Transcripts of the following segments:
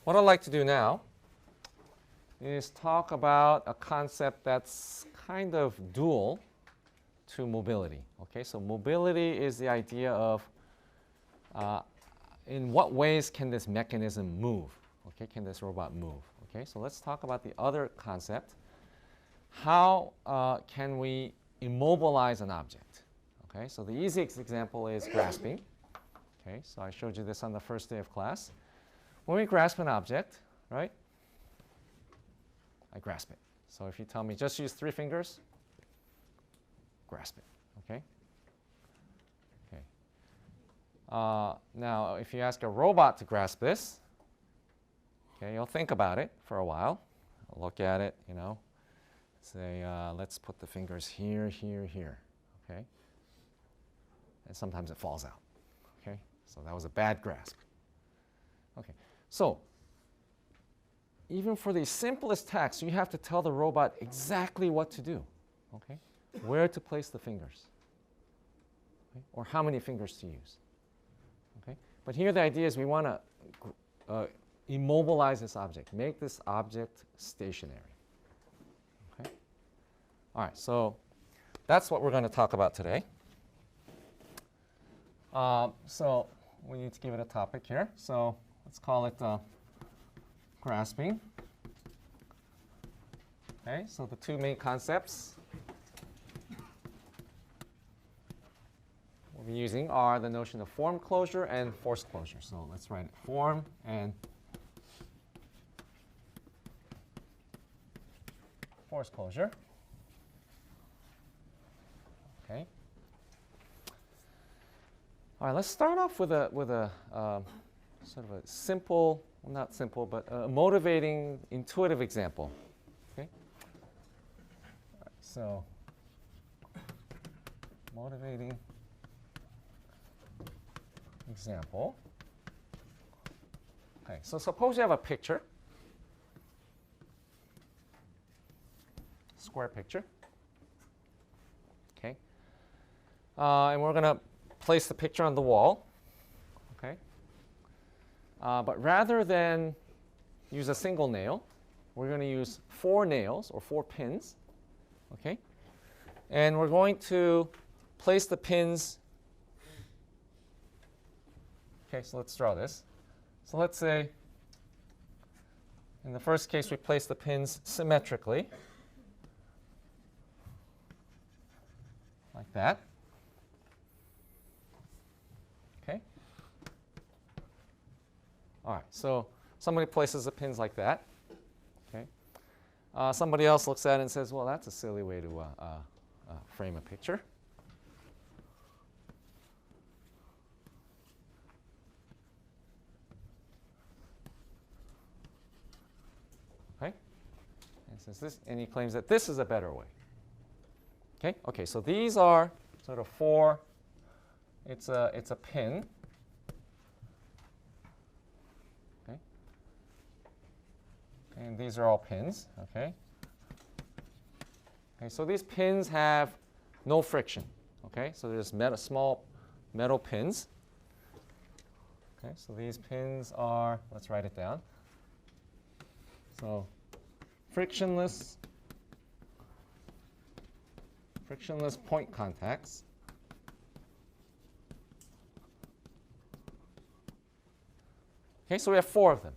what I'd like to do now is talk about a concept that's kind of dual to mobility. Okay, so mobility is the idea of in what ways can this mechanism move? Okay, can this robot move? Okay, so let's talk about the other concept. How can we immobilize an object? Okay, so the easiest example is grasping. Okay, so I showed you this on the first day of class. When we grasp an object, right, I grasp it. So if you tell me just use 3 fingers, grasp it. Okay. Okay. Now, if you ask a robot to grasp this, okay, you'll think about it for a while. Look at it, you know. Say, let's put the fingers here, here, here. Okay. And sometimes it falls out. Okay. So that was a bad grasp. Okay. So even for the simplest tasks, you have to tell the robot exactly what to do. Okay. Where to place the fingers. Okay? Or how many fingers to use. Okay. But here the idea is we want to immobilize this object, make this object stationary. Okay. All right, so that's what we're going to talk about today. So we need to give it a topic here. So let's call it grasping. Okay, so the 2 main concepts we'll be using are the notion of form closure and force closure. So let's write it, form and force closure. Okay. All right, let's start off with a sort of a simple, well, not simple, but a motivating, intuitive example. Okay. All right, so motivating example. Okay, so suppose you have a picture, square picture. Okay, and we're going to place the picture on the wall. Okay, but rather than use a single nail, we're going to use 4 nails or 4 pins. Okay, and we're going to place the pins. Okay, so let's draw this. So let's say in the first case we place the pins symmetrically, like that. Okay. All right, so somebody places the pins like that. Okay. Somebody else looks at it and says, well, that's a silly way to frame a picture. Okay. And says this, and he claims that this is a better way. Okay. Okay. So these are sort of 4. It's a pin. Okay. And these are all pins. Okay. Okay. So these pins have no friction. Okay. So there's small metal pins. Okay. So these pins are, let's write it down. So frictionless point contacts. Okay, so we have 4 of them.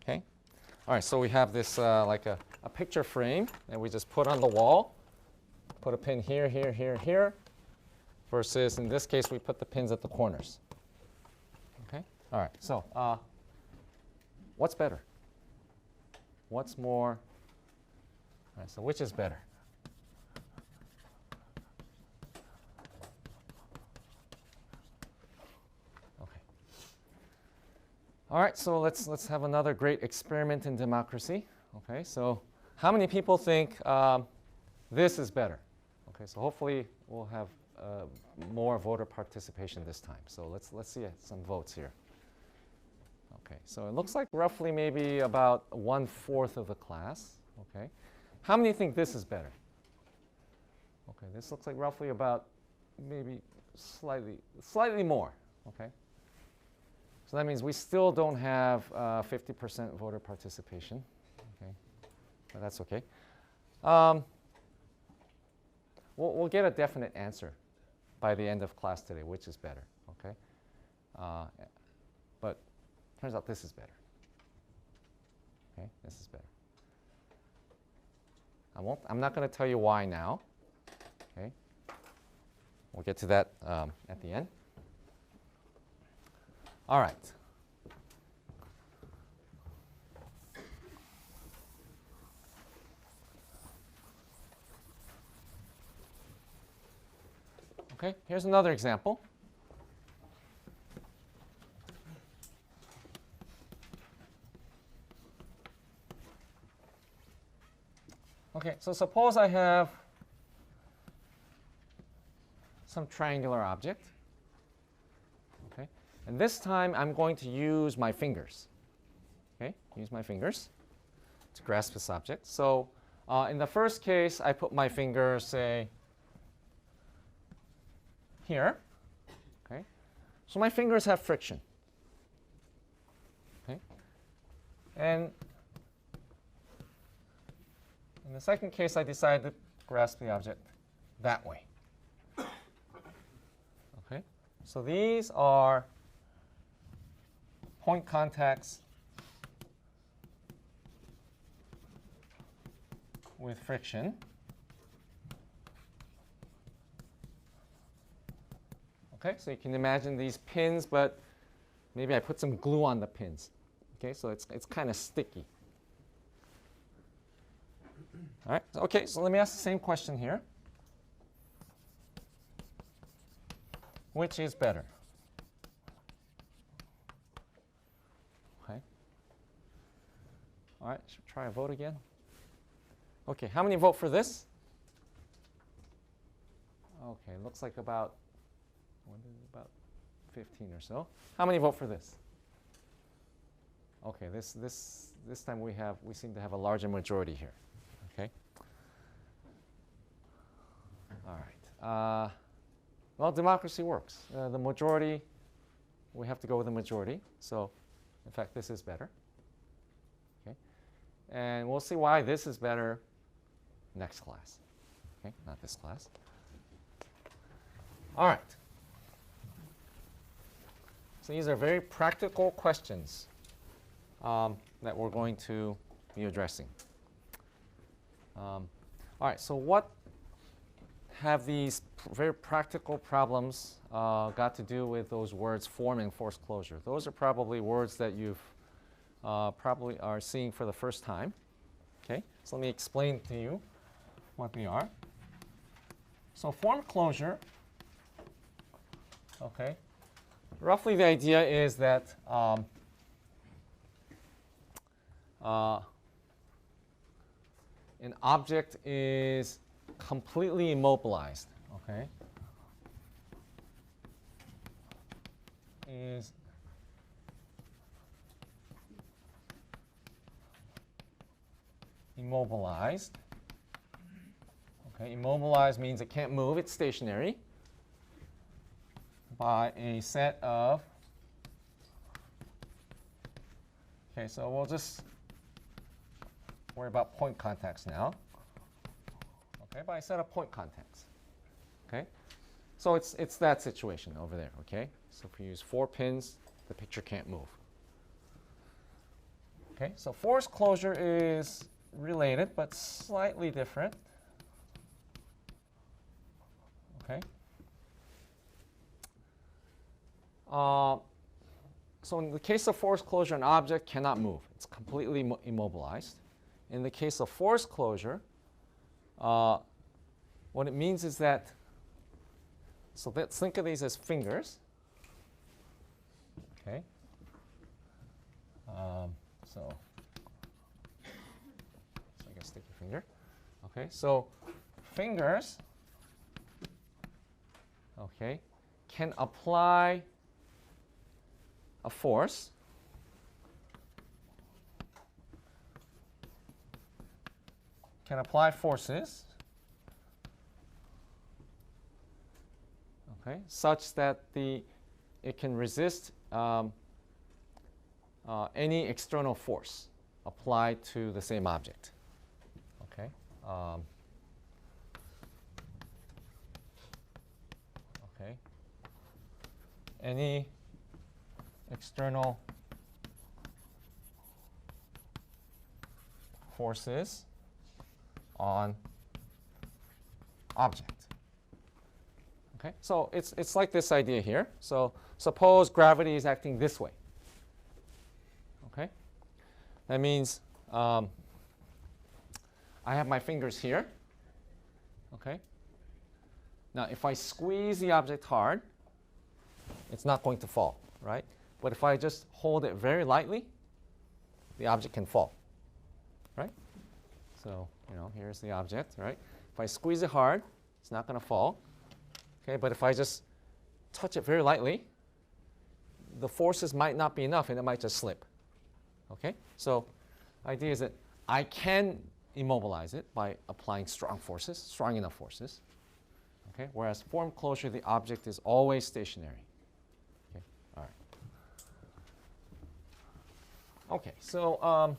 Okay, all right. So we have this like a picture frame that we just put on the wall. Put a pin here, here, here, here. Versus in this case, we put the pins at the corners. Okay. All right. So what's better? What's more? All right, so which is better? Okay. All right, so let's have another great experiment in democracy. Okay, so how many people think this is better? Okay, so hopefully we'll have more voter participation this time. So let's see some votes here. Okay, so it looks like roughly maybe about 1/4 of the class. Okay, how many think this is better? Okay, this looks like roughly about maybe slightly more. Okay, So that means we still don't have 50% voter participation. Okay, but that's okay. We'll get a definite answer by the end of class today, which is better. Okay, but turns out this is better. Okay, this is better. I'm not going to tell you why now. Okay, we'll get to that at the end. All right. Okay, here's another example. Okay, so suppose I have some triangular object. Okay, and this time I'm going to use my fingers. Okay, use my fingers to grasp this object. So in the first case, I put my finger, say, here. Okay, so my fingers have friction. Okay, and in the second case, I decide to grasp the object that way. Okay, so these are point contacts with friction. Okay, so you can imagine these pins, but maybe I put some glue on the pins. Okay, so it's kind of sticky. All right, okay, so let me ask the same question here. Which is better? Okay. All right, should we try a vote again? Okay, how many vote for this? Okay, looks like about 15 or so. How many vote for this? Okay, this time we seem to have a larger majority here. Okay. All right. Well, democracy works. The majority, we have to go with the majority. So, in fact, this is better. Okay. And we'll see why this is better next class. Okay, not this class. All right. So these are very practical questions that we're going to be addressing. All right, so what have these very practical problems got to do with those words form and forced closure? Those are probably words that you've probably are seeing for the first time. Okay, so let me explain to you what they are. So form closure, okay, roughly the idea is that an object is completely immobilized, okay? Is immobilized. Okay, immobilized means it can't move, it's stationary, by a set of, okay, so we'll just worry about point contacts now. Okay, by a set of point contacts. Okay, so it's that situation over there. Okay, so if we use 4 pins, the picture can't move. Okay, so forced closure is related but slightly different. Okay. So in the case of forced closure, an object cannot move. It's completely immobilized. In the case of forced closure, what it means is that, so let's think of these as fingers. Okay. So I guess stick your finger. Okay, so fingers, okay, can apply a force can apply forces, okay, such that it can resist any external force applied to the same object. Okay. Okay. Any external forces on object. Okay, so it's like this idea here. So suppose gravity is acting this way. Okay, that means I have my fingers here. Okay, now if I squeeze the object hard, it's not going to fall, right? But if I just hold it very lightly, the object can fall, right? So here's the object, right? If I squeeze it hard, it's not going to fall. Okay, but if I just touch it very lightly, the forces might not be enough and it might just slip. Okay, so the idea is that I can immobilize it by applying strong forces, strong enough forces. Okay, whereas form closure, the object is always stationary. Okay, all right. Okay, so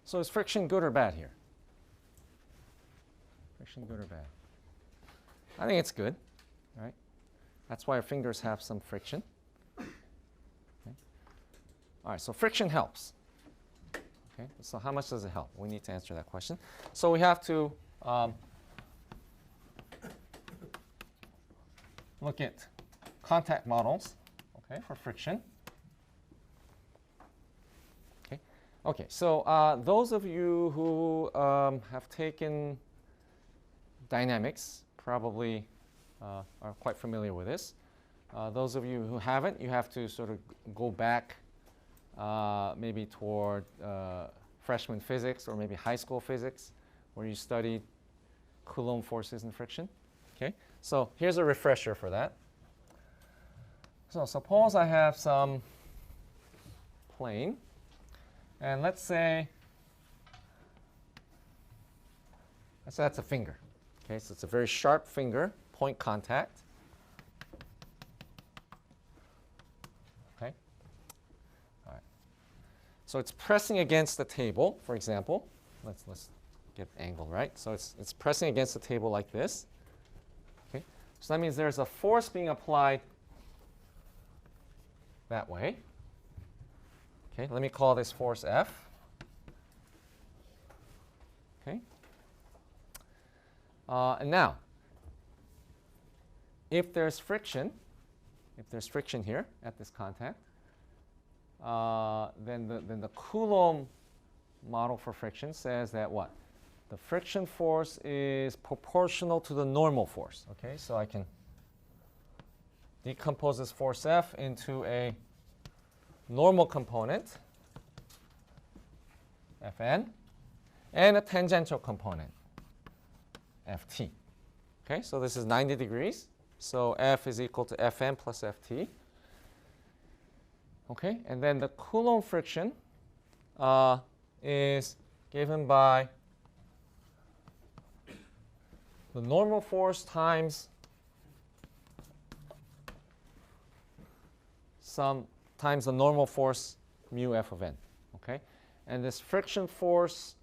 so is friction good or bad here? Friction good or bad? I think it's good, right? That's why our fingers have some friction. Okay. All right, so friction helps. Okay, so how much does it help? We need to answer that question. So we have to look at contact models, okay, for friction. Okay, so those of you who have taken dynamics probably are quite familiar with this. Those of you who haven't, you have to sort of go back maybe toward freshman physics or maybe high school physics, where you studied Coulomb forces and friction. Okay, so here's a refresher for that. So suppose I have some plane, and let's say that's a finger. Okay, so it's a very sharp finger, point contact. Okay. All right. So it's pressing against the table, for example. Let's get angled, right? So it's pressing against the table like this. Okay. So that means there's a force being applied that way. Okay, let me call this force F. Okay. And now, if there's friction here at this contact, then the Coulomb model for friction says that what? The friction force is proportional to the normal force. Okay, so I can decompose this force F into a normal component, Fn, and a tangential component, Ft. Okay, so this is 90 degrees. So F is equal to Fn plus Ft. Okay, and then the Coulomb friction is given by the normal force times times the normal force mu F of n. Okay, and this friction force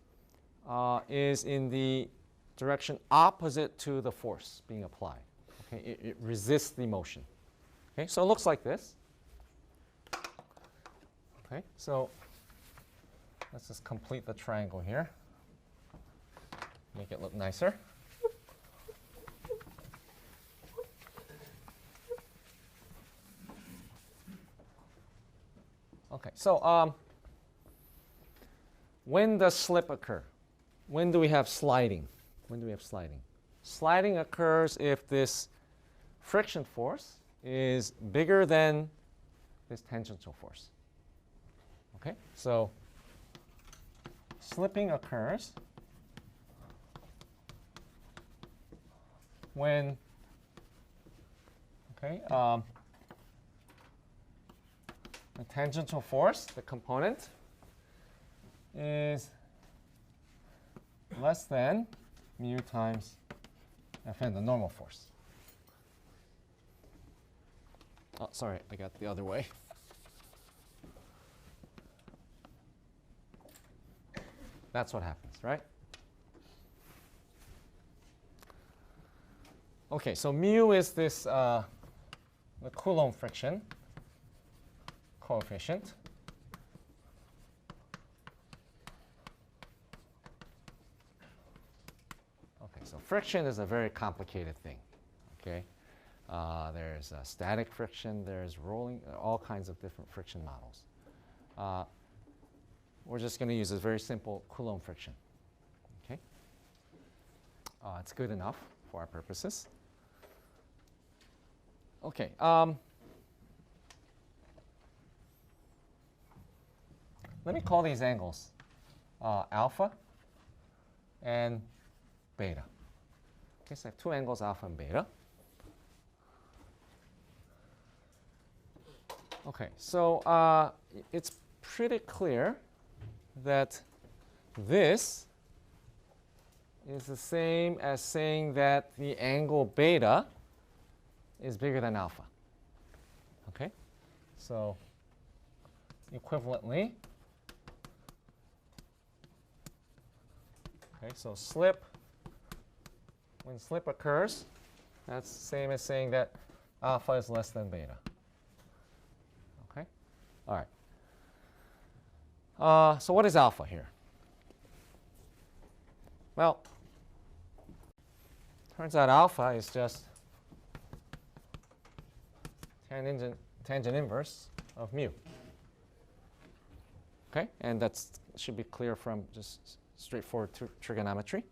is in the direction opposite to the force being applied. Okay, it resists the motion. Okay, so it looks like this. Okay, so let's just complete the triangle here. Make it look nicer. Okay, so when does slip occur? When do we have sliding? When do we have sliding? Sliding occurs if this friction force is bigger than this tangential force. Okay, so slipping occurs when the tangential force, the component, is less than mu times Fn, the normal force. Oh, sorry, I got the other way. That's what happens, right? Okay, so mu is this the Coulomb friction coefficient. Okay, so friction is a very complicated thing. Okay, there's static friction, there's rolling, all kinds of different friction models. We're just going to use a very simple Coulomb friction. Okay, it's good enough for our purposes. Okay. Let me call these angles alpha and beta. Okay, so I have two angles, alpha and beta. Okay, so it's pretty clear that this is the same as saying that the angle beta is bigger than alpha. Okay, so equivalently, okay, so slip, when slip occurs, that's the same as saying that alpha is less than beta. Okay, all right. So what is alpha here? Well, turns out alpha is just tangent inverse of mu. Okay, and that should be clear from just straightforward trigonometry.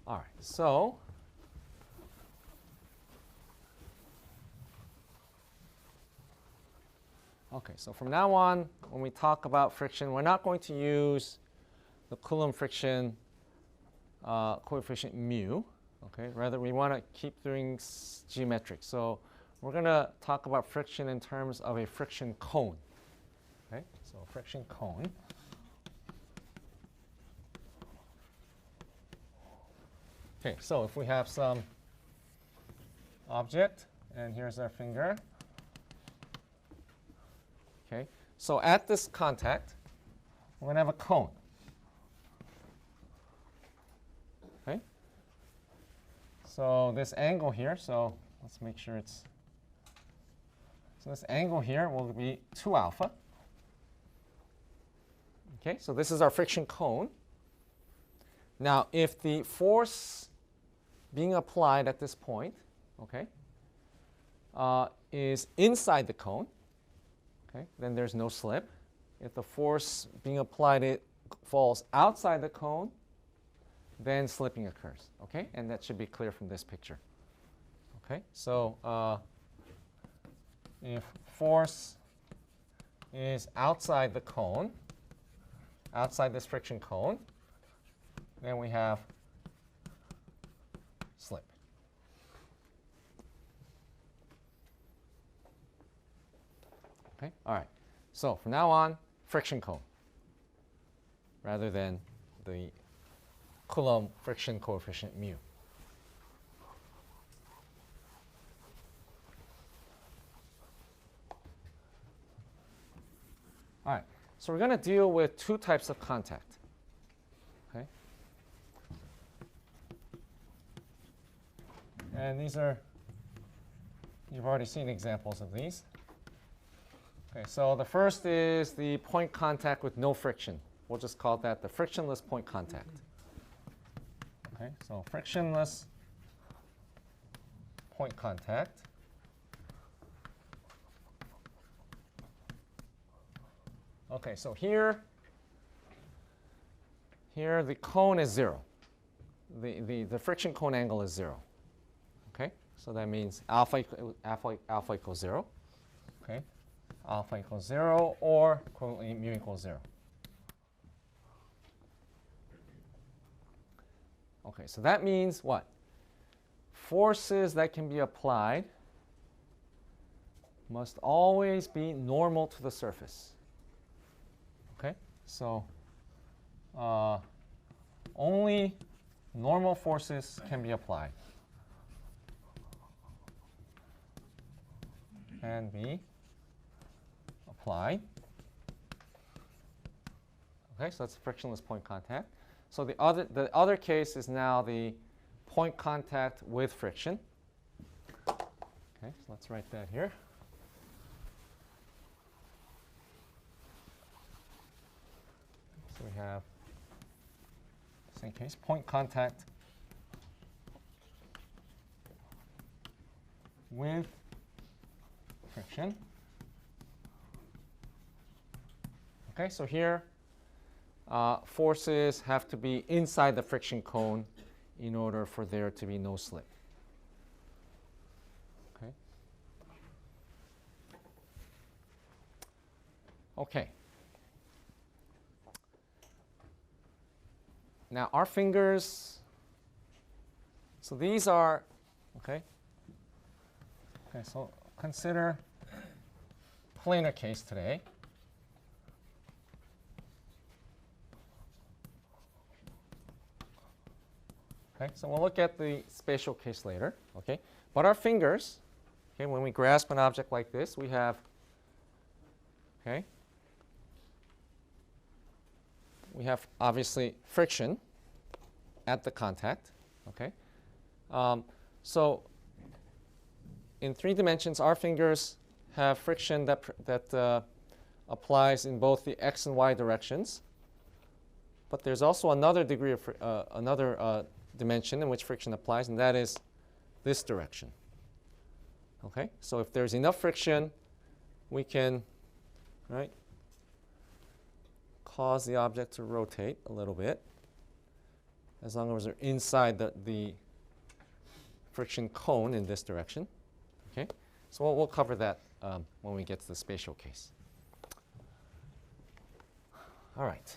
All right, so okay, so from now on, when we talk about friction, we're not going to use the Coulomb friction coefficient mu. Okay, rather we want to keep doing geometric. So we're going to talk about friction in terms of a friction cone. Okay, so friction cone. Okay, so if we have some object, and here's our finger. Okay, so at this contact, we're going to have a cone. Okay, so this angle here, so let's make sure it's, so this angle here will be 2 alpha. Okay, so this is our friction cone. Now, if the force being applied at this point, okay, is inside the cone, okay, then there's no slip. If the force being applied it falls outside the cone, then slipping occurs. Okay, and that should be clear from this picture. Okay, so if force is outside the cone, outside this friction cone, then we have slip. Okay, all right. So from now on, friction cone rather than the Coulomb friction coefficient mu. All right, so we're going to deal with two types of contact. Okay, and these are, you've already seen examples of these. Okay, so the first is the point contact with no friction. We'll just call that the frictionless point contact. Okay, so frictionless point contact. Okay, so here the cone is 0. The friction cone angle is 0. Okay, so that means alpha equals 0. Okay, alpha equals 0, or equivalently mu equals 0. Okay, so that means what? Forces that can be applied must always be normal to the surface. Okay, so only normal forces can be applied. Can be applied. Okay, so that's frictionless point contact. So the other case is now the point contact with friction. Okay, so let's write that here. So we have, same case, point contact with friction. Okay, so here forces have to be inside the friction cone in order for there to be no slip. Okay. Okay. Now our fingers, so these are, okay. Okay, so consider planar case today. Okay, so we'll look at the spatial case later. Okay, but our fingers, okay, when we grasp an object like this, we have, okay, we have obviously friction at the contact. Okay, so in 3 dimensions, our fingers have friction that applies in both the x and y directions. But there's also another degree of dimension in which friction applies, and that is this direction. Okay, so if there's enough friction, we can, right, cause the object to rotate a little bit, as long as we're inside the friction cone in this direction. Okay, so we'll cover that when we get to the spatial case. All right.